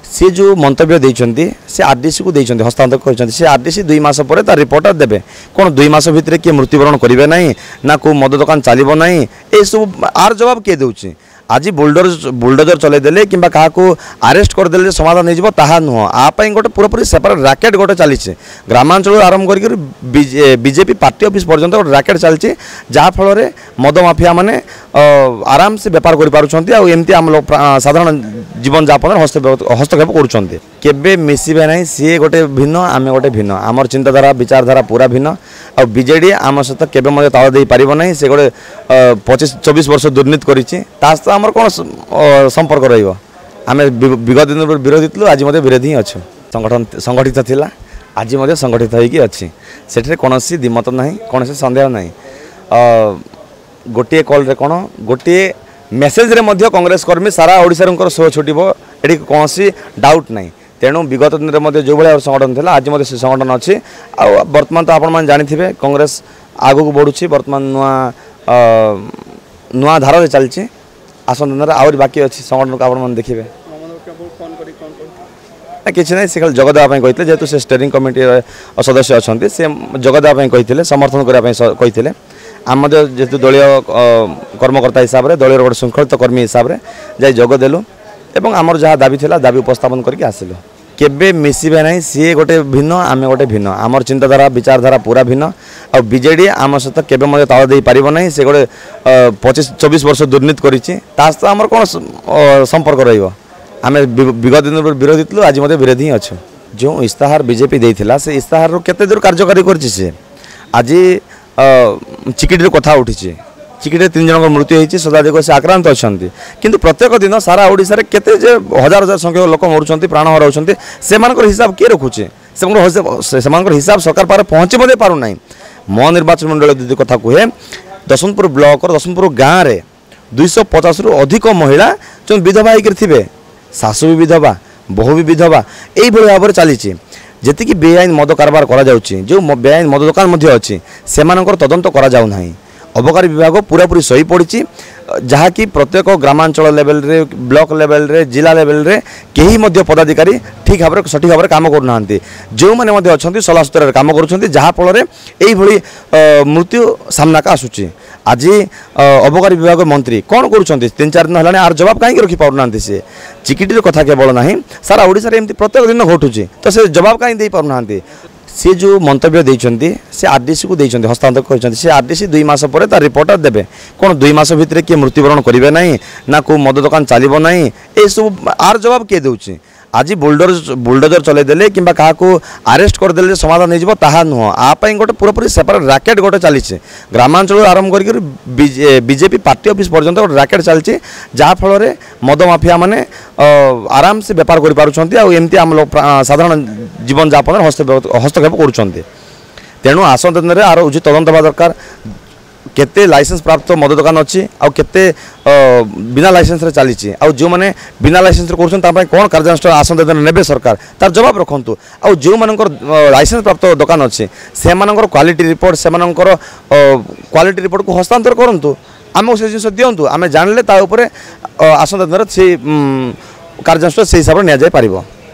सी जो मंतव्य देइछन्ती से आरडीसी को देइछन्ती हस्तांतर करछन्ती से आरडीसी 2 मास पर तार रिपोर्ट देबे कोन 2 मास भितर के मृत्युवरण करिवे नाही ना को मद दुकान चलिबो नाही ए सब आर जवाब के देउछि आज बुलडोजर चले देले किंबा काहा को अरेस्ट कर देले समाधान हो ताहा नुह आपाई गोटे पूरापूरी सेपरेट राकेट गोटे चली ग्रामांचल आरंभ कर बीजेपी पार्टी ऑफिस पर्यंत गोटे राकेट चलती जहाँफल मद माफिया माने आराम से बेपार करमती आम लोग साधारण जीवन जापन हस्तक्षेप कर मिसबे ना सी गोटे भिन्न आम गोटे भिन्न आमर चिंताधारा विचारधारा पूरा भिन्न आ बीजेडी आम सहित केवे ताल दे पार ना से गोटे 25-24 वर्ष दुर्नीति कर आमर कौन संपर्क रमें विगत दिन विरोधी थी आज विरोधी ही अच्छे संगठन संगठित थिला आज संगठित होगी से कौन दिमत ना कौन सन्देह ना गोटे कल कौन गोटे मेसेज रे कांग्रेस कर्मी सारा ओडिशा शो छुटब ये कौन डाउट ना तेणु विगत दिन में जो भाई संगठन था आज से संगठन अच्छी बर्तमान तो आपण जानी कांग्रेस आगू बढ़ुची बर्तमान नुआ नुआ धारा चलती आसन दिन आहरी बाकी अच्छी संगठन को आप देखिए किसी ना से जगदेवाई कहते जेहतु से स्टेयरिंग कमिटी सदस्य अच्छा से जगदेवाई कहते समर्थन करते आम जेहतु दलीय कर्मकर्ता हिसाब से दलीय गोटे श्रृंखलित कर्मी हिसाब से जाई जगदेलु एवं आमर जहाँ दाबी थिला दाबी उपस्थापन करके आसिलु केबे मिसबे ना सी गोटे भिन्न आम गोटे भिन्न आमर चिंताधारा विचारधारा पूरा भिन्न आ बीजेडी आम सहित केवे ताल दे पार ना से गोटे 25-24 वर्ष दुर्नीति कर आमर कौन संपर्क रमें विगत दिन विरोधी थी आज विरोधी ही अच्छे जो इस्ताहार बीजेपी देता से इस्ताहार केते दूर कार्यकारी कर आज चिकिटी कथा उठी चिकिटी 3 जन मृत्यु होती शताधिक से आक्रांत अच्छा किंतु प्रत्येक दिन सारा ओडिशा रे केते जे हजार हजार संख्यक लोक मरुंच प्राण हराउछन्ति सेमानकर हिसाब किए रखुचे सेमानकर हिसाब सरकार पारे पहुँची मधे पारु नाही मो निर्वाचन मंडल दीदी कथा कहे दशमपुर ब्लॉक और दशमपुर गाँव में 250 रु अधिक महिला जो विधवा होकर थे शाशु भी विधवा बहु भी विधवा यही भाव में चली जी बेआईन मद कारबार जो बेआईन मद दुकान अच्छी से तदंत करा अबकारी विभाग पूरापूरी सही पड़ी जहाँकि प्रत्येक ग्रामांचल लेवल रे ब्लॉक लेवल रे जिला लेवल रे कहीं पदाधिकारी ठीक भाव सठिक भाव काम करना जो मैंने अच्छा सलाह सूत्र काम करफल यही मृत्यु सामना का आसूची आज अबकारी विभाग मंत्री कौन कर 3-4 दिन है आर जवाब कहीं रखी पारना सी चिकिटी कथा केवल ना सारा ओडिशा रे एमती प्रत्येक दिन घटुची तो से जवाब कहीं दे पारना सी जो मंतव्य देइछन्ती से आरडीसी को देइछन्ती हस्तांतर करछन्ती से आरडीसी 2 मास पर तार रिपोर्ट देबे कोन 2 मास भितर के मृत्युवरण करिवे नाही ना को मद दुकान चलिबो नाही ए सब आर जवाब के देउछि आज बुलडोजर चले देले किंबा काहा को अरेस्ट कर देले समाधान हो ताहा नुह आपाई गोटे पूरापूरी सेपरेट राकेट गोटे चली ग्रामांचल आरंभ कर बीजेपी पार्टी ऑफिस पर्यंत गोटे राकेट चलती जहाँफल मद माफिया माने आराम से बेपार करमती आम लोग साधारण जीवन जापन हस्तक्षेप कर तेणु आसन दिन में आर उचित तदंत हवा दरकार केते लाइसेंस प्राप्त मद दुकान अच्छी आउ केते बिना लाइसेंस रे चली आउ जो मैंने बिना लाइसेंस कर कौन कार्यानुष्ठान आसन दिन ने सरकार तार जवाब रखु आउ जो मानकर लाइसेंस प्राप्त दुकान अच्छी से क्वालिटी रिपोर्ट से क्वालिटी रिपोर्ट को हस्तांतर करूँ आमको से जिन दिंतु आम जानले आसन दिन से कार्यानुष्ठान से हिसाब से नि